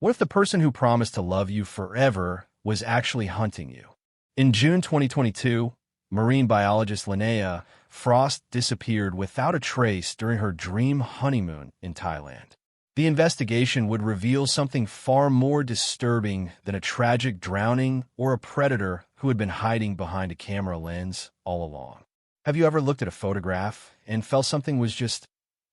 What if the person who promised to love you forever was actually hunting you? In June 2022, marine biologist Linnea Frost disappeared without a trace during her dream honeymoon in Thailand. The investigation would reveal something far more disturbing than a tragic drowning or a predator who had been hiding behind a camera lens all along. Have you ever looked at a photograph and felt something was just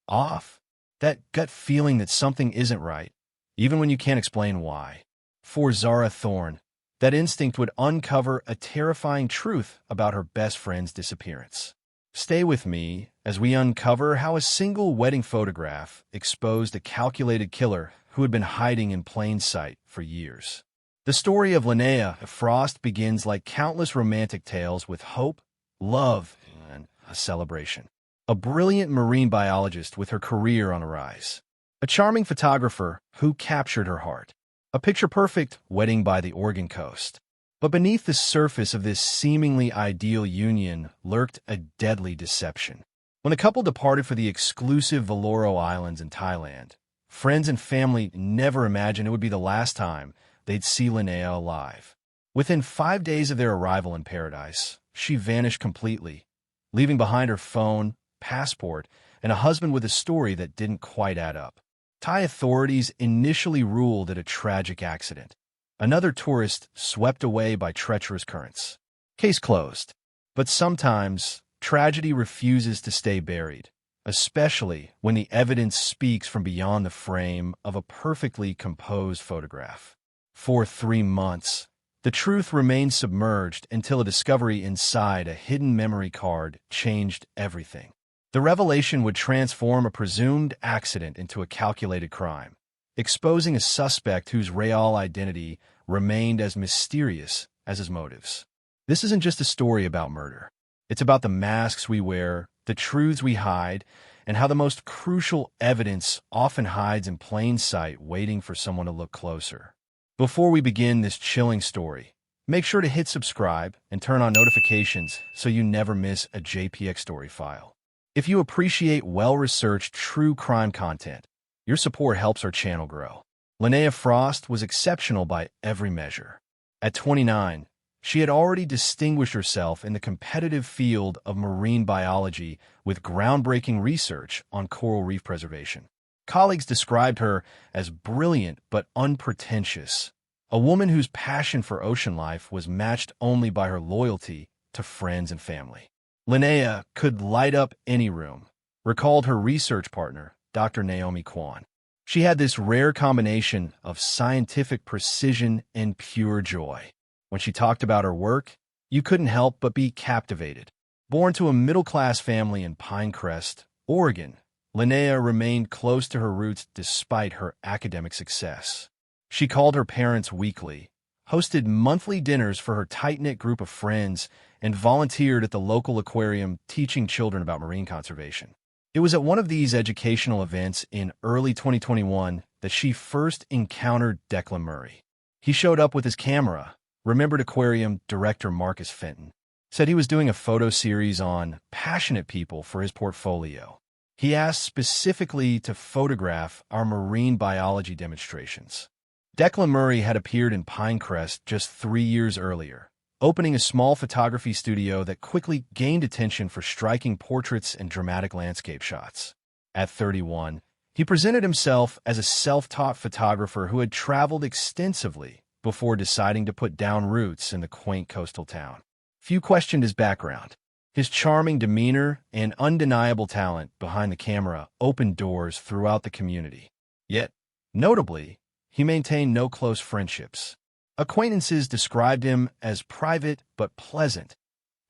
off? That gut feeling that something isn't right, even when you can't explain why. For Zara Thorne, that instinct would uncover a terrifying truth about her best friend's disappearance. Stay with me as we uncover how a single wedding photograph exposed a calculated killer who had been hiding in plain sight for years. The story of Linnea Frost begins like countless romantic tales with hope, love, and a celebration. A brilliant marine biologist with her career on a rise. A charming photographer who captured her heart. A picture-perfect wedding by the Oregon coast. But beneath the surface of this seemingly ideal union lurked a deadly deception. When the couple departed for the exclusive Velloro Islands in Thailand, friends and family never imagined it would be the last time they'd see Linnea alive. Within 5 days of their arrival in paradise, she vanished completely, leaving behind her phone, passport, and a husband with a story that didn't quite add up. Thai authorities initially ruled it a tragic accident. Another tourist swept away by treacherous currents. Case closed. But sometimes, tragedy refuses to stay buried, especially when the evidence speaks from beyond the frame of a perfectly composed photograph. For 3 months, the truth remained submerged until a discovery inside a hidden memory card changed everything. The revelation would transform a presumed accident into a calculated crime, exposing a suspect whose real identity remained as mysterious as his motives. This isn't just a story about murder. It's about the masks we wear, the truths we hide, and how the most crucial evidence often hides in plain sight waiting for someone to look closer. Before we begin this chilling story, make sure to hit subscribe and turn on notifications so you never miss a JPX story file. If you appreciate well-researched true crime content, your support helps our channel grow. Linnea Frost was exceptional by every measure. At 29, she had already distinguished herself in the competitive field of marine biology with groundbreaking research on coral reef preservation. Colleagues described her as brilliant but unpretentious, a woman whose passion for ocean life was matched only by her loyalty to friends and family. Linnea could light up any room, recalled her research partner, Dr. Naomi Kwan. She had this rare combination of scientific precision and pure joy. When she talked about her work, you couldn't help but be captivated. Born to a middle-class family in Pinecres, Oregon, Linnea remained close to her roots despite her academic success. She called her parents weekly, hosted monthly dinners for her tight-knit group of friends, and volunteered at the local aquarium teaching children about marine conservation. It was at one of these educational events in early 2021 that she first encountered Declan Murray. He showed up with his camera, remembered aquarium director Marcus Fenton, said he was doing a photo series on passionate people for his portfolio. He asked specifically to photograph our marine biology demonstrations. Declan Murray had appeared in Pinecres just 3 years earlier, opening a small photography studio that quickly gained attention for striking portraits and dramatic landscape shots. At 31, he presented himself as a self-taught photographer who had traveled extensively before deciding to put down roots in the quaint coastal town. Few questioned his background. His charming demeanor and undeniable talent behind the camera opened doors throughout the community. Yet, notably, he maintained no close friendships. Acquaintances described him as private but pleasant,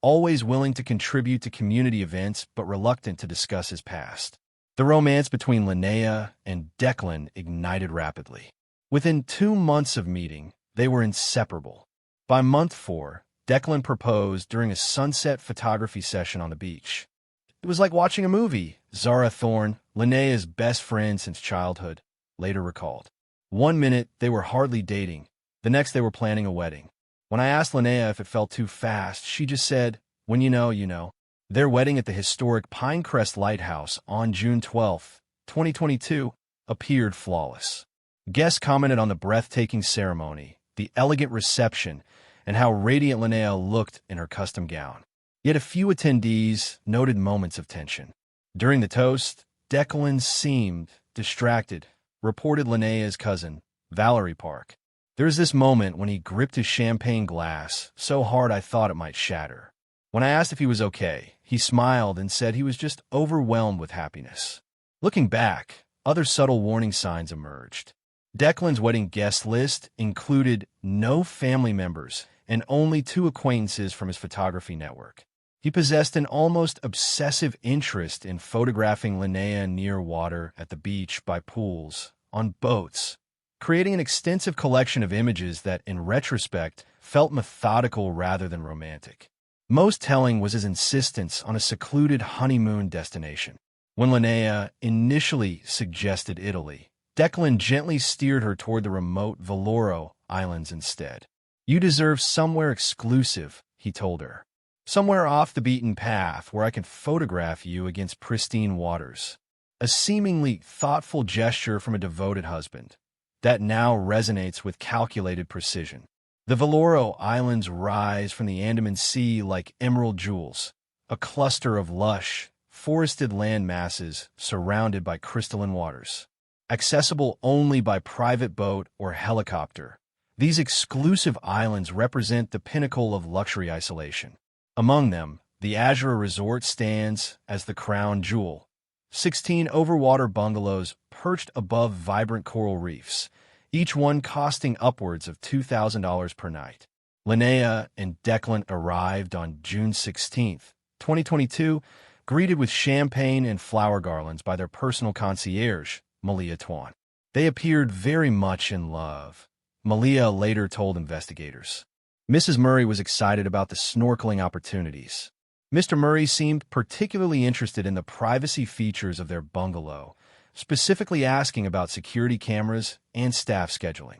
always willing to contribute to community events but reluctant to discuss his past. The romance between Linnea and Declan ignited rapidly. Within 2 months of meeting, they were inseparable. By month 4, Declan proposed during a sunset photography session on the beach. It was like watching a movie, Zara Thorne, Linnea's best friend since childhood, later recalled. One minute, they were hardly dating. The next, they were planning a wedding. When I asked Linnea if it felt too fast, she just said, when you know, you know. Their wedding at the historic Pinecres Lighthouse on June 12, 2022, appeared flawless. Guests commented on the breathtaking ceremony, the elegant reception, and how radiant Linnea looked in her custom gown. Yet a few attendees noted moments of tension. During the toast, Declan seemed distracted, reported Linnea's cousin, Valerie Park. There's this moment when he gripped his champagne glass so hard I thought it might shatter. When I asked if he was okay, he smiled and said he was just overwhelmed with happiness. Looking back, other subtle warning signs emerged. Declan's wedding guest list included no family members and only 2 acquaintances from his photography network. He possessed an almost obsessive interest in photographing Linnea near water, at the beach, by pools, on boats, creating an extensive collection of images that, in retrospect, felt methodical rather than romantic. Most telling was his insistence on a secluded honeymoon destination. When Linnea initially suggested Italy, Declan gently steered her toward the remote Velloro Islands instead. "You deserve somewhere exclusive," he told her. "Somewhere off the beaten path where I can photograph you against pristine waters." A seemingly thoughtful gesture from a devoted husband that now resonates with calculated precision. The Velloro Islands rise from the Andaman Sea like emerald jewels, a cluster of lush, forested land masses surrounded by crystalline waters. Accessible only by private boat or helicopter, these exclusive islands represent the pinnacle of luxury isolation. Among them, the Azura Resort stands as the crown jewel. 16 overwater bungalows perched above vibrant coral reefs, each one costing upwards of $2,000 per night. Linnea and Declan arrived on June 16, 2022, greeted with champagne and flower garlands by their personal concierge, Malia Twan. They appeared very much in love, Malia later told investigators. Mrs. Murray was excited about the snorkeling opportunities. Mr. Murray seemed particularly interested in the privacy features of their bungalow, specifically asking about security cameras and staff scheduling.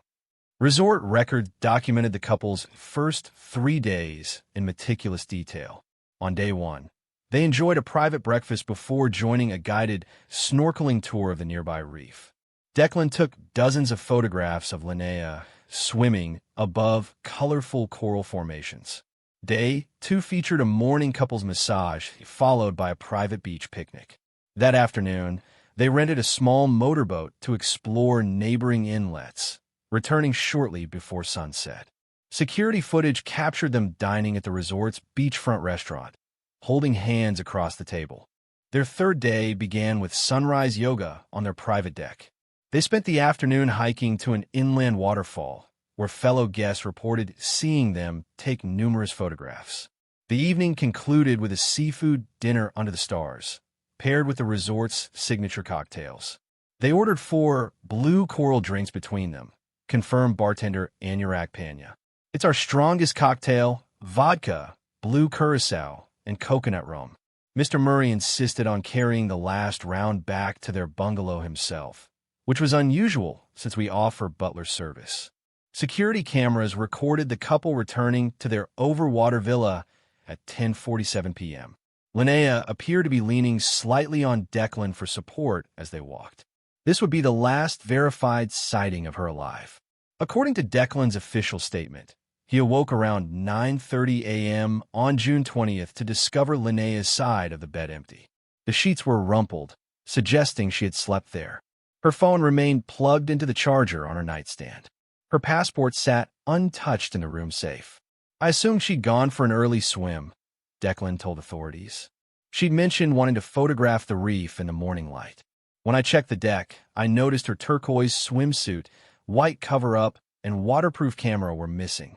Resort records documented the couple's first 3 days in meticulous detail. On day 1, they enjoyed a private breakfast before joining a guided snorkeling tour of the nearby reef. Declan took dozens of photographs of Linnea swimming above colorful coral formations. Day 2 featured a morning couple's massage, followed by a private beach picnic. That afternoon, they rented a small motorboat to explore neighboring inlets, returning shortly before sunset. Security footage captured them dining at the resort's beachfront restaurant, holding hands across the table. Their 3rd day began with sunrise yoga on their private deck. They spent the afternoon hiking to an inland waterfall, where fellow guests reported seeing them take numerous photographs. The evening concluded with a seafood dinner under the stars, paired with the resort's signature cocktails. They ordered 4 blue coral drinks between them, confirmed bartender Anurag Panya. "It's our strongest cocktail: vodka, blue curacao, and coconut rum." Mr. Murray insisted on carrying the last round back to their bungalow himself, which was unusual since we offer butler service. Security cameras recorded the couple returning to their overwater villa at 10:47 p.m. Linnea appeared to be leaning slightly on Declan for support as they walked. This would be the last verified sighting of her alive. According to Declan's official statement, he awoke around 9:30 a.m. on June 20th to discover Linnea's side of the bed empty. The sheets were rumpled, suggesting she had slept there. Her phone remained plugged into the charger on her nightstand. Her passport sat untouched in the room safe. "I assumed she'd gone for an early swim," Declan told authorities. She'd mentioned wanting to photograph the reef in the morning light. "When I checked the deck, I noticed her turquoise swimsuit, white cover-up, and waterproof camera were missing."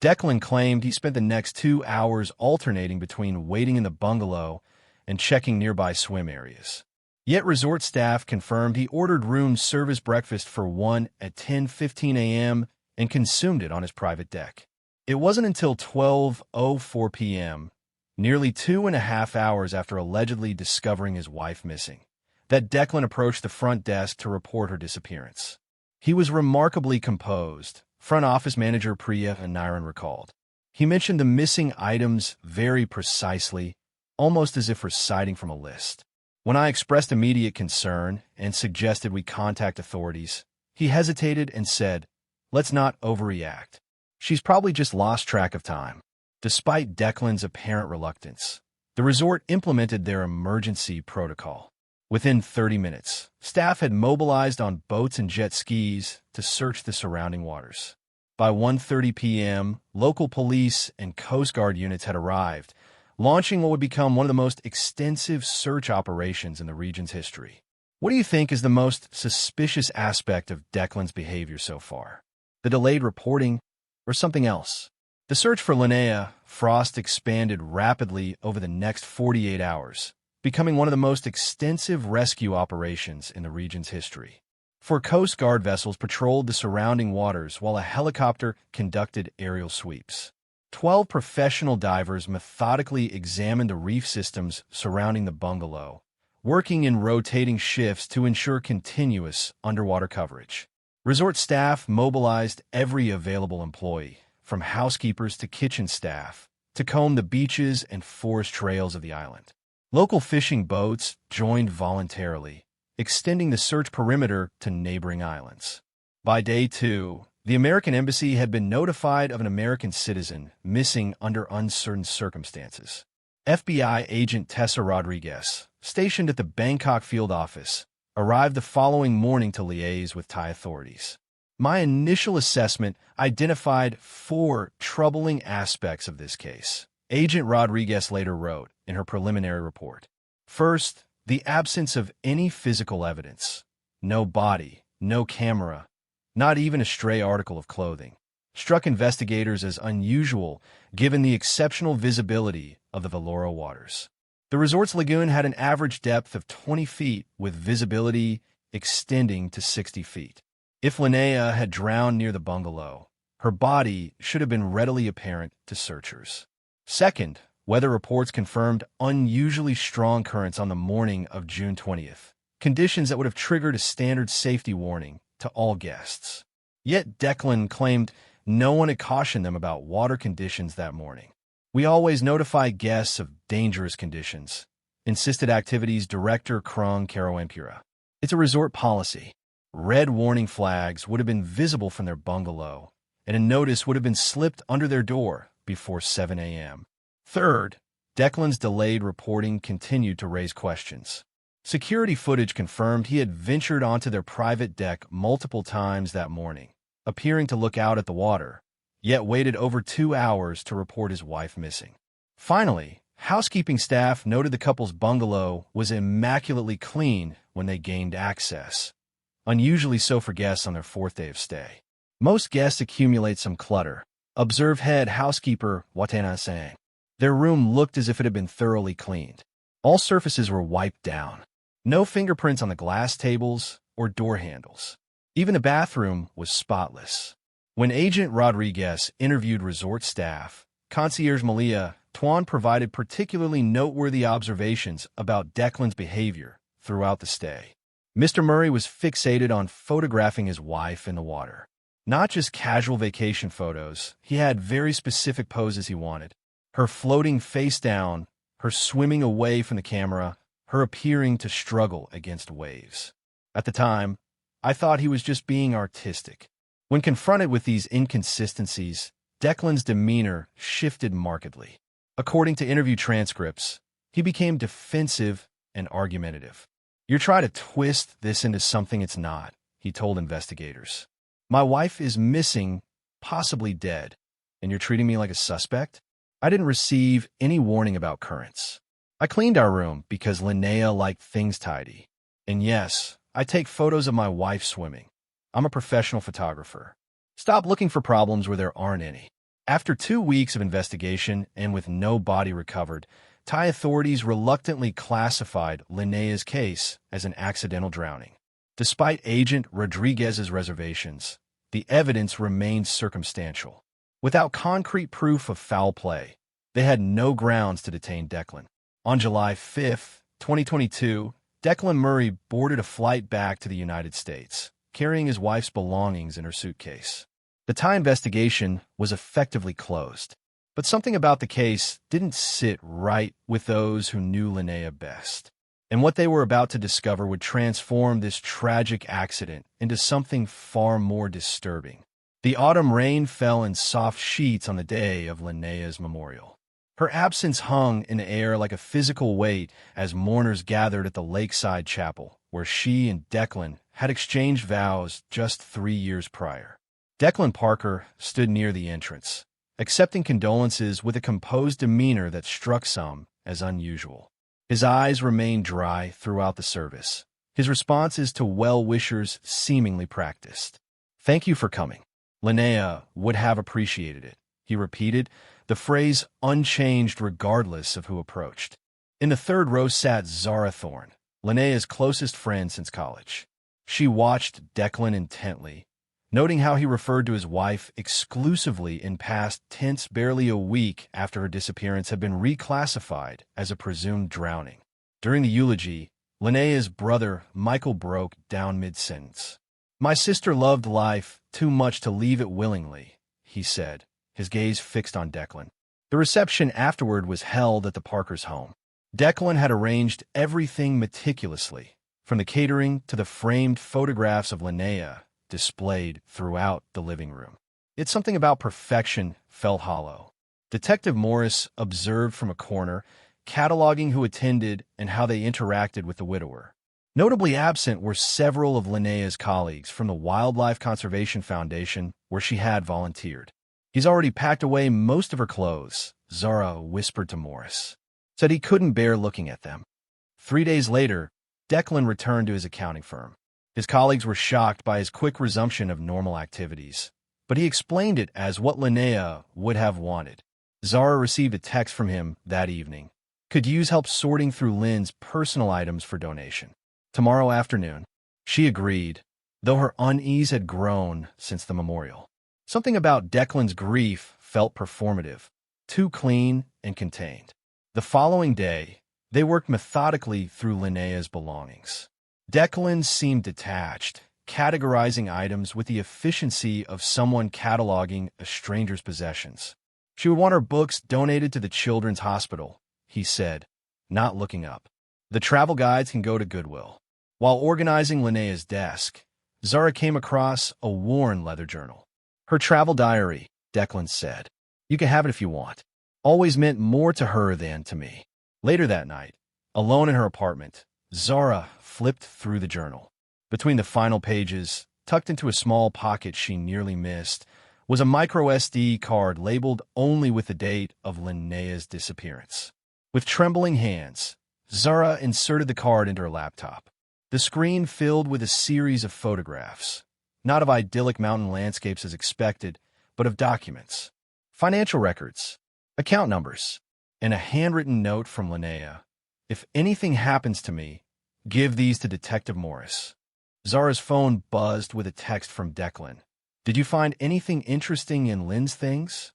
Declan claimed he spent the next 2 hours alternating between waiting in the bungalow and checking nearby swim areas. Yet resort staff confirmed he ordered room service breakfast for 1 at 10:15 a.m. and consumed it on his private deck. It wasn't until 12:04 p.m., nearly 2.5 hours after allegedly discovering his wife missing, that Declan approached the front desk to report her disappearance. He was remarkably composed, front office manager Priya Nairan recalled. He mentioned the missing items very precisely, almost as if reciting from a list. "When I expressed immediate concern and suggested we contact authorities, He hesitated and said, "Let's not overreact. She's probably just lost track of time." Despite Declan's apparent reluctance, the resort implemented their emergency protocol. Within 30 minutes, staff had mobilized on boats and jet skis to search the surrounding waters. By 1:30 p.m., local police and Coast Guard units had arrived, launching what would become one of the most extensive search operations in the region's history. What do you think is the most suspicious aspect of Declan's behavior so far? The delayed reporting, or something else? The search for Linnea Frost expanded rapidly over the next 48 hours, becoming one of the most extensive rescue operations in the region's history. Four Coast Guard vessels patrolled the surrounding waters while a helicopter conducted aerial sweeps. 12 professional divers methodically examined the reef systems surrounding the bungalow, working in rotating shifts to ensure continuous underwater coverage. Resort staff mobilized every available employee, from housekeepers to kitchen staff, to comb the beaches and forest trails of the island. Local fishing boats joined voluntarily, extending the search perimeter to neighboring islands. By day 2, the American embassy had been notified of an American citizen missing under uncertain circumstances. FBI agent Tessa Rodriguez, stationed at the Bangkok field office, arrived the following morning to liaise with Thai authorities. My initial assessment identified 4 troubling aspects of this case, Agent Rodriguez later wrote in her preliminary report. First, the absence of any physical evidence. No body, no camera, not even a stray article of clothing, struck investigators as unusual given the exceptional visibility of the Velloro waters. The resort's lagoon had an average depth of 20 feet with visibility extending to 60 feet. If Linnea had drowned near the bungalow, her body should have been readily apparent to searchers. Second, weather reports confirmed unusually strong currents on the morning of June 20th, conditions that would have triggered a standard safety warning to all guests. Yet Declan claimed no one had cautioned them about water conditions that morning. "We always notify guests of dangerous conditions," insisted activities director Krung Karawampura. "It's a resort policy." Red warning flags would have been visible from their bungalow, and a notice would have been slipped under their door before 7 a.m. Third, Declan's delayed reporting continued to raise questions. Security footage confirmed he had ventured onto their private deck multiple times that morning, appearing to look out at the water, yet waited over 2 hours to report his wife missing. Finally, housekeeping staff noted the couple's bungalow was immaculately clean when they gained access, unusually so for guests on their 4th day of stay. "Most guests accumulate some clutter," observed head housekeeper Watana saying. Their room looked as if it had been thoroughly cleaned. All surfaces were wiped down. No fingerprints on the glass tables or door handles. Even the bathroom was spotless. When Agent Rodriguez interviewed resort staff, concierge Malia Tuan provided particularly noteworthy observations about Declan's behavior throughout the stay. Mr. Murray was fixated on photographing his wife in the water. Not just casual vacation photos, he had very specific poses he wanted. Her floating face down, her swimming away from the camera, her appearing to struggle against waves. At the time, I thought he was just being artistic. When confronted with these inconsistencies, Declan's demeanor shifted markedly. According to interview transcripts, he became defensive and argumentative. "You're trying to twist this into something it's not," he told investigators. "My wife is missing, possibly dead, and you're treating me like a suspect? I didn't receive any warning about currents. I cleaned our room because Linnea liked things tidy. And yes, I take photos of my wife swimming. I'm a professional photographer. Stop looking for problems where there aren't any." After 2 weeks of investigation and with no body recovered, Thai authorities reluctantly classified Linnea's case as an accidental drowning. Despite Agent Rodriguez's reservations, the evidence remained circumstantial. Without concrete proof of foul play, they had no grounds to detain Declan. On July 5, 2022, Declan Murray boarded a flight back to the United States, carrying his wife's belongings in her suitcase. The Thai investigation was effectively closed, but something about the case didn't sit right with those who knew Linnea best. And what they were about to discover would transform this tragic accident into something far more disturbing. The autumn rain fell in soft sheets on the day of Linnea's memorial. Her absence hung in the air like a physical weight as mourners gathered at the lakeside chapel, where she and Declan had exchanged vows just 3 years prior. Declan Parker stood near the entrance, accepting condolences with a composed demeanor that struck some as unusual. His eyes remained dry throughout the service, his responses to well-wishers seemingly practiced. "Thank you for coming." Linnea would have appreciated it, he repeated, the phrase unchanged regardless of who approached. In the third row sat Zara Thorne, Linnea's closest friend since college. She watched Declan intently, noting how he referred to his wife exclusively in past tense barely a week after her disappearance had been reclassified as a presumed drowning. During the eulogy, Linnea's brother Michael broke down mid-sentence. "My sister loved life too much to leave it willingly," he said, his gaze fixed on Declan. The reception afterward was held at the Parkers' home. Declan had arranged everything meticulously, from the catering to the framed photographs of Linnea displayed throughout the living room. Yet something about perfection felt hollow. Detective Morris observed from a corner, cataloging who attended and how they interacted with the widower. Notably absent were several of Linnea's colleagues from the Wildlife Conservation Foundation, where she had volunteered. "He's already packed away most of her clothes," Zara whispered to Morris. Said he couldn't bear looking at them. 3 days later, Declan returned to his accounting firm. His colleagues were shocked by his quick resumption of normal activities, but he explained it as what Linnea would have wanted. Zara received a text from him that evening. Could use help sorting through Lynn's personal items for donation. Tomorrow afternoon. She agreed, though her unease had grown since the memorial. Something about Declan's grief felt performative, too clean and contained. The following day, they worked methodically through Linnea's belongings. Declan seemed detached, categorizing items with the efficiency of someone cataloging a stranger's possessions. She would want her books donated to the Children's Hospital, he said, not looking up. The travel guides can go to Goodwill. While organizing Linnea's desk, Zara came across a worn leather journal. "Her travel diary," Declan said. "You can have it if you want." Always meant more to her than to me. Later that night, alone in her apartment, Zara flipped through the journal. Between the final pages, tucked into a small pocket she nearly missed, was a micro SD card labeled only with the date of Linnea's disappearance. With trembling hands, Zara inserted the card into her laptop. The screen filled with a series of photographs, not of idyllic mountain landscapes as expected, but of documents, financial records, account numbers, and a handwritten note from Linnea. "If anything happens to me, give these to Detective Morris." Zara's phone buzzed with a text from Declan. "Did you find anything interesting in Lynn's things?"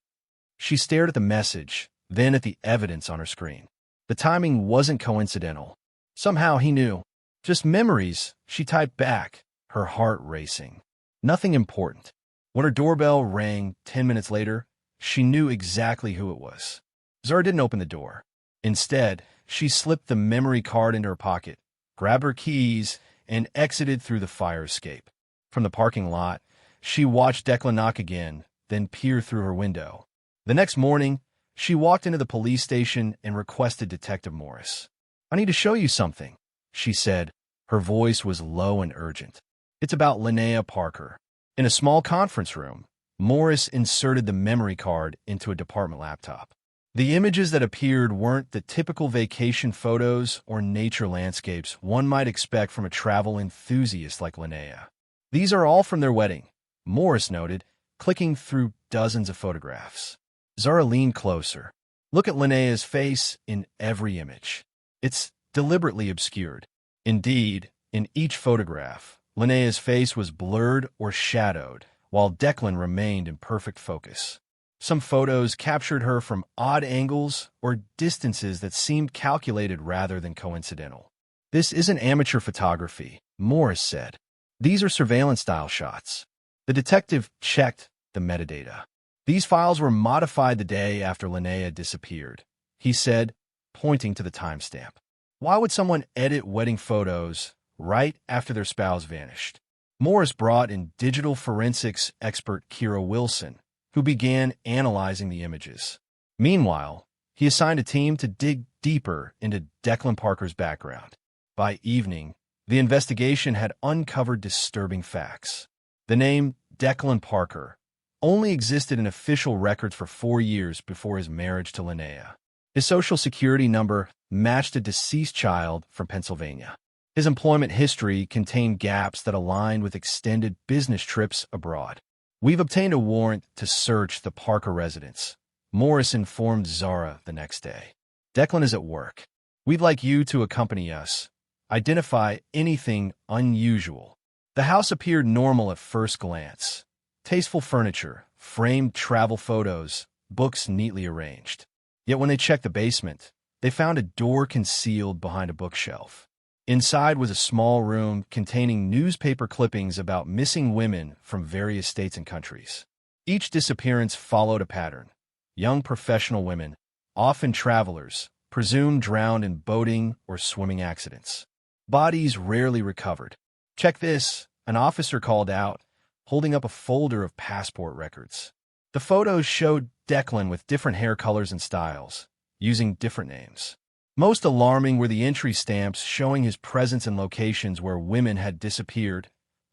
She stared at the message, then at the evidence on her screen. The timing wasn't coincidental. Somehow he knew. "Just memories," she typed back, her heart racing. Nothing important. When her doorbell rang 10 minutes later, she knew exactly who it was. Zara didn't open the door. Instead, she slipped the memory card into her pocket, grabbed her keys, and exited through the fire escape. From the parking lot, she watched Declan knock again, then peer through her window. The next morning, she walked into the police station and requested Detective Morris. "I need to show you something," she said. Her voice was low and urgent. "It's about Linnea Parker." In a small conference room, Morris inserted the memory card into a department laptop. The images that appeared weren't the typical vacation photos or nature landscapes one might expect from a travel enthusiast like Linnea. "These are all from their wedding," Morris noted, clicking through dozens of photographs. Zara leaned closer. "Look at Linnea's face in every image. It's deliberately obscured. Indeed, in each photograph, Linnea's face was blurred or shadowed, while Declan remained in perfect focus. Some photos captured her from odd angles or distances that seemed calculated rather than coincidental. "This isn't amateur photography," Morris said. "These are surveillance-style shots." The detective checked the metadata. "These files were modified the day after Linnea disappeared," he said, pointing to the timestamp. Why would someone edit wedding photos right after their spouse vanished? Morris brought in digital forensics expert Kira Wilson, who began analyzing the images. Meanwhile, he assigned a team to dig deeper into Declan Parker's background. By evening, the investigation had uncovered disturbing facts. The name Declan Parker only existed in official records for 4 years before his marriage to Linnea. His social security number matched a deceased child from Pennsylvania. His employment history contained gaps that aligned with extended business trips abroad. We've obtained a warrant to search the Parker residence, Morris informed Zara the next day. Declan is at work. We'd like you to accompany us. Identify anything unusual. The house appeared normal at first glance. Tasteful furniture, framed travel photos, books neatly arranged. Yet when they checked the basement, they found a door concealed behind a bookshelf. Inside was a small room containing newspaper clippings about missing women from various states and countries. Each disappearance followed a pattern. Young professional women, often travelers, presumed drowned in boating or swimming accidents. Bodies rarely recovered. "Check this," an officer called out, holding up a folder of passport records. The photos showed Declan with different hair colors and styles, using different names. Most alarming were the entry stamps showing his presence in locations where women had disappeared: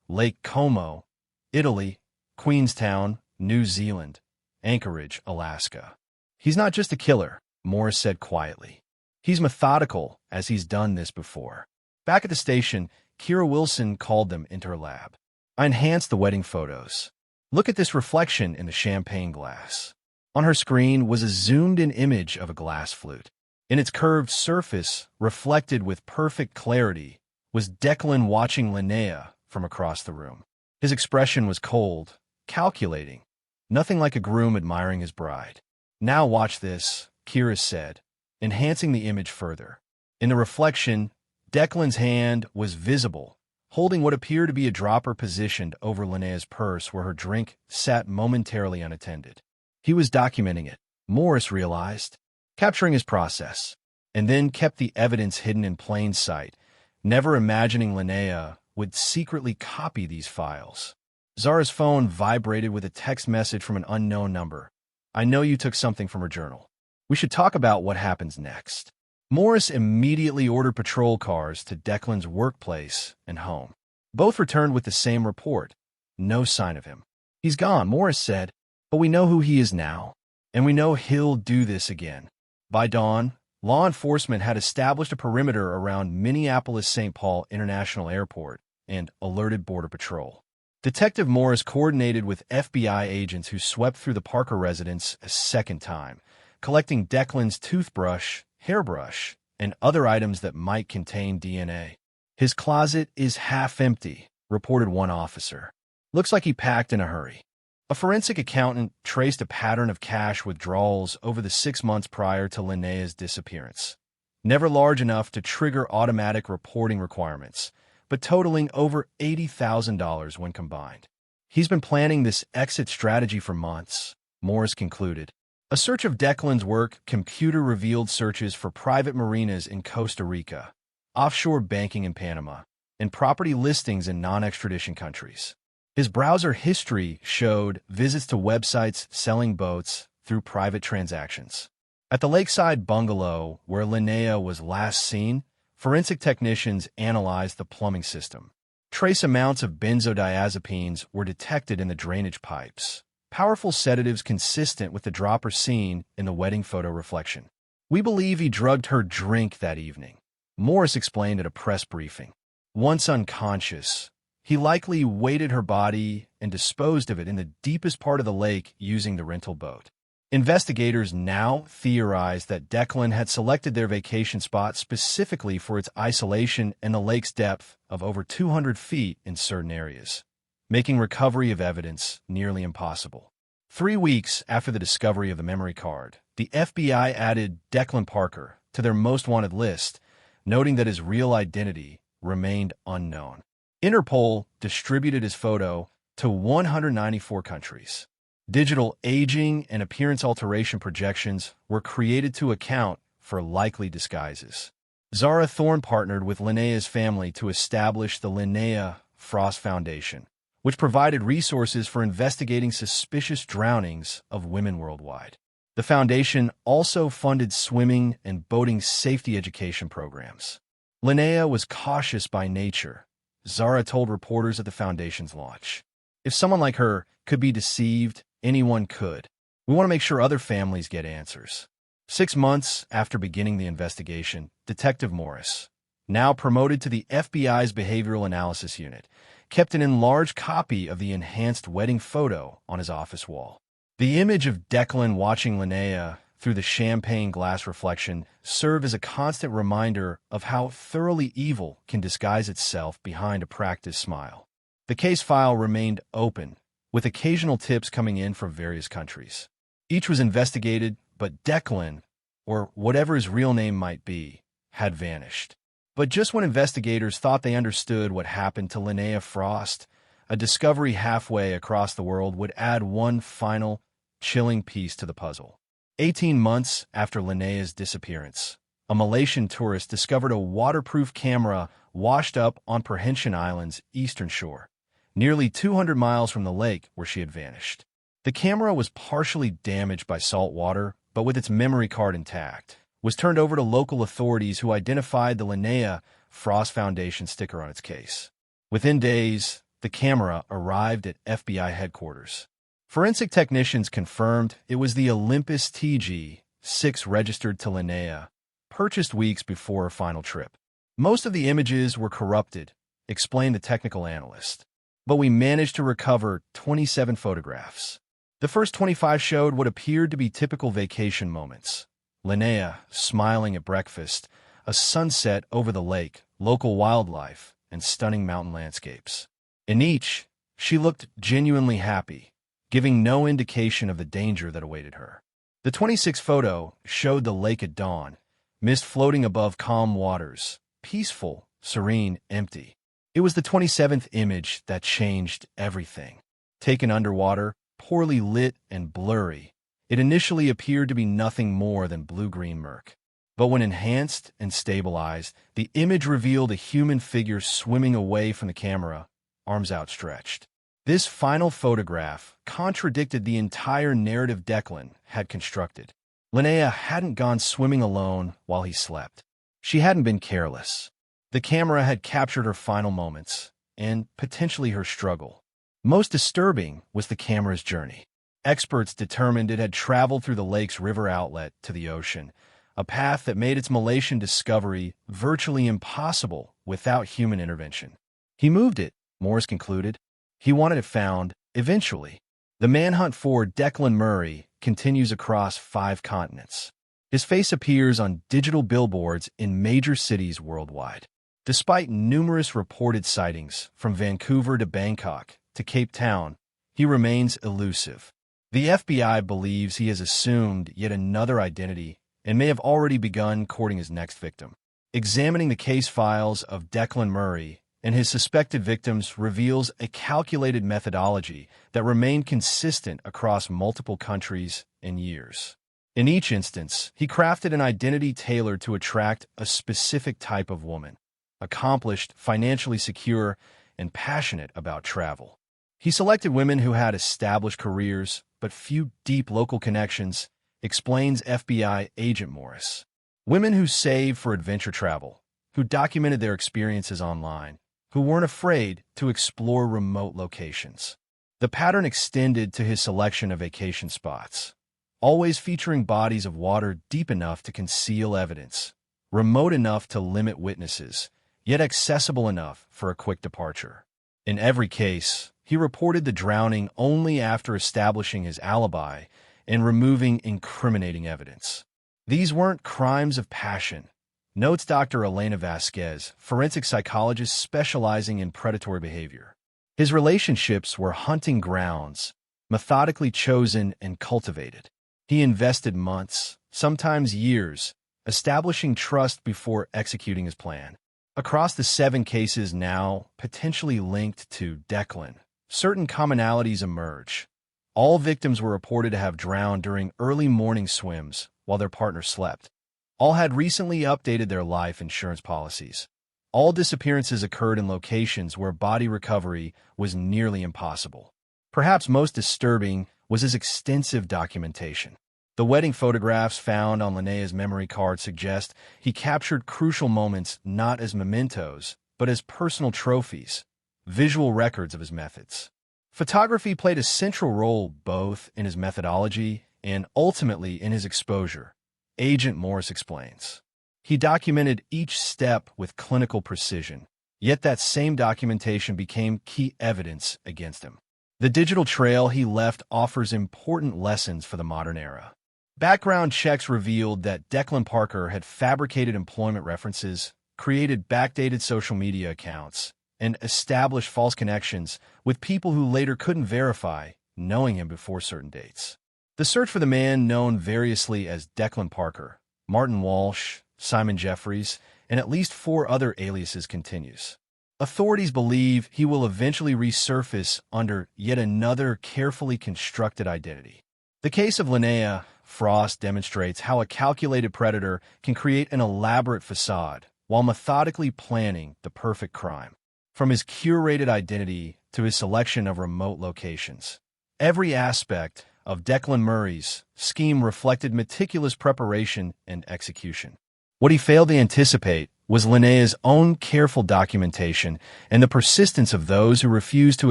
Lake Como, Italy, Queenstown, New Zealand, Anchorage, Alaska. "He's not just a killer," Morris said quietly. "He's methodical, as he's done this before." Back at the station, Kira Wilson called them into her lab. "I enhanced the wedding photos. Look at this reflection in the champagne glass." On her screen was a zoomed-in image of a glass flute. In its curved surface, reflected with perfect clarity, was Declan watching Linnea from across the room. His expression was cold, calculating, nothing like a groom admiring his bride. "Now watch this," Kira said, enhancing the image further. In the reflection, Declan's hand was visible, holding what appeared to be a dropper positioned over Linnea's purse where her drink sat momentarily unattended. He was documenting it, Morris realized, capturing his process, and then kept the evidence hidden in plain sight, never imagining Linnea would secretly copy these files. Zara's phone vibrated with a text message from an unknown number. "I know you took something from her journal. We should talk about what happens next." Morris immediately ordered patrol cars to Declan's workplace and home. Both returned with the same report. No sign of him. "He's gone," Morris said, "but we know who he is now, and we know he'll do this again." By dawn, law enforcement had established a perimeter around Minneapolis-St. Paul International Airport and alerted Border Patrol. Detective Morris coordinated with FBI agents who swept through the Parker residence a second time, collecting Declan's toothbrush, hairbrush, and other items that might contain DNA. "His closet is half empty," reported one officer. "Looks like he packed in a hurry." A forensic accountant traced a pattern of cash withdrawals over the 6 months prior to Linnea's disappearance. Never large enough to trigger automatic reporting requirements, but totaling over $80,000 when combined. "He's been planning this exit strategy for months," Morris concluded. A search of Declan's work computer-revealed searches for private marinas in Costa Rica, offshore banking in Panama, and property listings in non-extradition countries. His browser history showed visits to websites selling boats through private transactions. At the lakeside bungalow where Linnea was last seen, forensic technicians analyzed the plumbing system. Trace amounts of benzodiazepines were detected in the drainage pipes, powerful sedatives consistent with the dropper seen in the wedding photo reflection. "We believe he drugged her drink that evening," Morris explained at a press briefing. "Once unconscious, he likely weighted her body and disposed of it in the deepest part of the lake using the rental boat." Investigators now theorize that Declan had selected their vacation spot specifically for its isolation and the lake's depth of over 200 feet in certain areas, making recovery of evidence nearly impossible. 3 weeks after the discovery of the memory card, the FBI added Declan Parker to their most wanted list, noting that his real identity remained unknown. Interpol distributed his photo to 194 countries. Digital aging and appearance alteration projections were created to account for likely disguises. Zara Thorne partnered with Linnea's family to establish the Linnea Frost Foundation, which provided resources for investigating suspicious drownings of women worldwide. The foundation also funded swimming and boating safety education programs. Linnea was cautious by nature, Zara told reporters at the foundation's launch. If someone like her could be deceived, anyone could. We want to make sure other families get answers. 6 months after beginning the investigation, Detective Morris, now promoted to the FBI's Behavioral Analysis Unit, kept an enlarged copy of the enhanced wedding photo on his office wall. The image of Declan watching Linnea through the champagne glass reflection served as a constant reminder of how thoroughly evil can disguise itself behind a practiced smile. The case file remained open, with occasional tips coming in from various countries. Each was investigated, but Declan, or whatever his real name might be, had vanished. But just when investigators thought they understood what happened to Linnea Frost, a discovery halfway across the world would add one final, chilling piece to the puzzle. 18 months after Linnea's disappearance, a Malaysian tourist discovered a waterproof camera washed up on Perhentian Island's eastern shore, nearly 200 miles from the lake where she had vanished. The camera was partially damaged by salt water, but with its memory card intact, was turned over to local authorities who identified the Linnea Frost Foundation sticker on its case. Within days, the camera arrived at FBI headquarters. Forensic technicians confirmed it was the Olympus TG-6 registered to Linnea, purchased weeks before her final trip. Most of the images were corrupted, explained the technical analyst, but we managed to recover 27 photographs. The first 25 showed what appeared to be typical vacation moments. Linnea smiling at breakfast, a sunset over the lake, local wildlife, and stunning mountain landscapes. In each, she looked genuinely happy, giving no indication of the danger that awaited her. The 26th photo showed the lake at dawn, mist floating above calm waters, peaceful, serene, empty. It was the 27th image that changed everything. Taken underwater, poorly lit and blurry, it initially appeared to be nothing more than blue-green murk. But when enhanced and stabilized, the image revealed a human figure swimming away from the camera, arms outstretched. This final photograph contradicted the entire narrative Declan had constructed. Linnea hadn't gone swimming alone while he slept. She hadn't been careless. The camera had captured her final moments, and potentially her struggle. Most disturbing was the camera's journey. Experts determined it had traveled through the lake's river outlet to the ocean, a path that made its Malaysian discovery virtually impossible without human intervention. He moved it, Morris concluded. He wanted it found, eventually. The manhunt for Declan Murray continues across 5 continents. His face appears on digital billboards in major cities worldwide. Despite numerous reported sightings from Vancouver to Bangkok to Cape Town, he remains elusive. The FBI believes he has assumed yet another identity and may have already begun courting his next victim. Examining the case files of Declan Murray and his suspected victims reveals a calculated methodology that remained consistent across multiple countries and years. In each instance, he crafted an identity tailored to attract a specific type of woman, accomplished, financially secure, and passionate about travel. He selected women who had established careers but few deep local connections, explains FBI agent Morris. Women who saved for adventure travel, who documented their experiences online, who weren't afraid to explore remote locations. The pattern extended to his selection of vacation spots, always featuring bodies of water deep enough to conceal evidence, remote enough to limit witnesses, yet accessible enough for a quick departure. In every case, he reported the drowning only after establishing his alibi and removing incriminating evidence. These weren't crimes of passion, notes Dr. Elena Vasquez, forensic psychologist specializing in predatory behavior. His relationships were hunting grounds, methodically chosen and cultivated. He invested months, sometimes years, establishing trust before executing his plan. Across the 7 cases now potentially linked to Declan, certain commonalities emerge. All victims were reported to have drowned during early morning swims while their partner slept. all had recently updated their life insurance policies. All disappearances occurred in locations where body recovery was nearly impossible. Perhaps most disturbing was his extensive documentation. The wedding photographs found on Linnea's memory card suggest he captured crucial moments not as mementos, but as personal trophies, visual records of his methods. Photography played a central role both in his methodology and ultimately in his exposure, Agent Morris explains. He documented each step with clinical precision, yet that same documentation became key evidence against him. The digital trail he left offers important lessons for the modern era. Background checks revealed that Declan Parker had fabricated employment references, created backdated social media accounts, and established false connections with people who later couldn't verify knowing him before certain dates. The search for the man known variously as Declan Parker, Martin Walsh, Simon Jeffries, and at least 4 other aliases continues. Authorities believe he will eventually resurface under yet another carefully constructed identity. The case of Linnea Frost demonstrates how a calculated predator can create an elaborate facade while methodically planning the perfect crime. From his curated identity to his selection of remote locations, every aspect of Declan Murray's scheme reflected meticulous preparation and execution. What he failed to anticipate was Linnea's own careful documentation and the persistence of those who refused to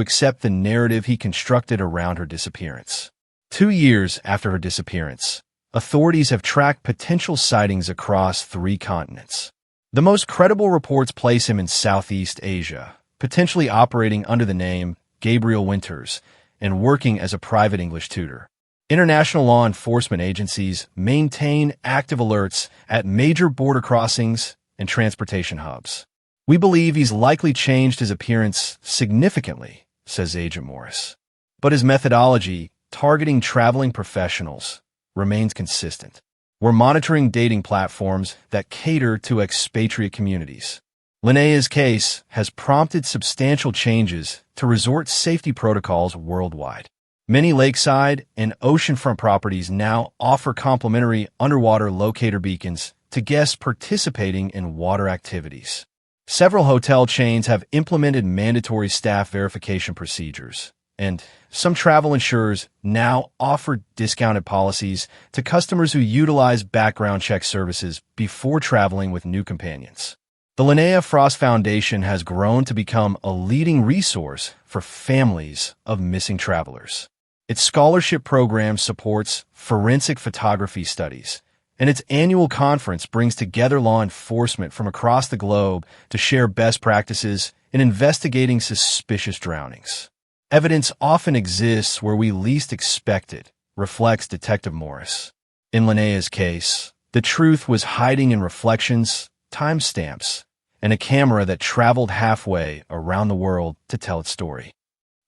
accept the narrative he constructed around her disappearance. 2 years after her disappearance, authorities have tracked potential sightings across 3 continents. The most credible reports place him in Southeast Asia, potentially operating under the name Gabriel Winters and working as a private English tutor. International law enforcement agencies maintain active alerts at major border crossings and transportation hubs. We believe he's likely changed his appearance significantly, says Agent Morris. But his methodology, targeting traveling professionals, remains consistent. We're monitoring dating platforms that cater to expatriate communities. Linnea's case has prompted substantial changes to resort safety protocols worldwide. Many lakeside and oceanfront properties now offer complimentary underwater locator beacons to guests participating in water activities. Several hotel chains have implemented mandatory staff verification procedures, and some travel insurers now offer discounted policies to customers who utilize background check services before traveling with new companions. The Linnea Frost Foundation has grown to become a leading resource for families of missing travelers. Its scholarship program supports forensic photography studies, and its annual conference brings together law enforcement from across the globe to share best practices in investigating suspicious drownings. Evidence often exists where we least expect it, reflects Detective Morris. In Linnea's case, the truth was hiding in reflections, timestamps, and a camera that traveled halfway around the world to tell its story.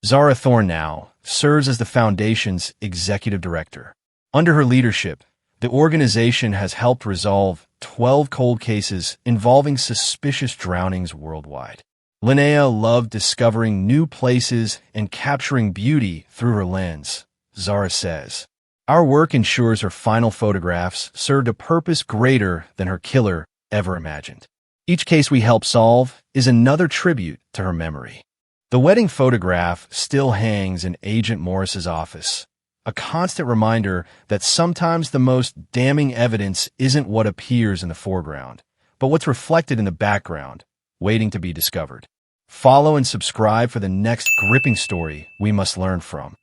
Zara Thorne now serves as the Foundation's executive director. Under her leadership, the organization has helped resolve 12 cold cases involving suspicious drownings worldwide. Linnea loved discovering new places and capturing beauty through her lens, Zara says. Our work ensures her final photographs served a purpose greater than her killer ever imagined. Each case we help solve is another tribute to her memory. The wedding photograph still hangs in Agent Morris's office, a constant reminder that sometimes the most damning evidence isn't what appears in the foreground, but what's reflected in the background, waiting to be discovered. Follow and subscribe for the next gripping story we must learn from.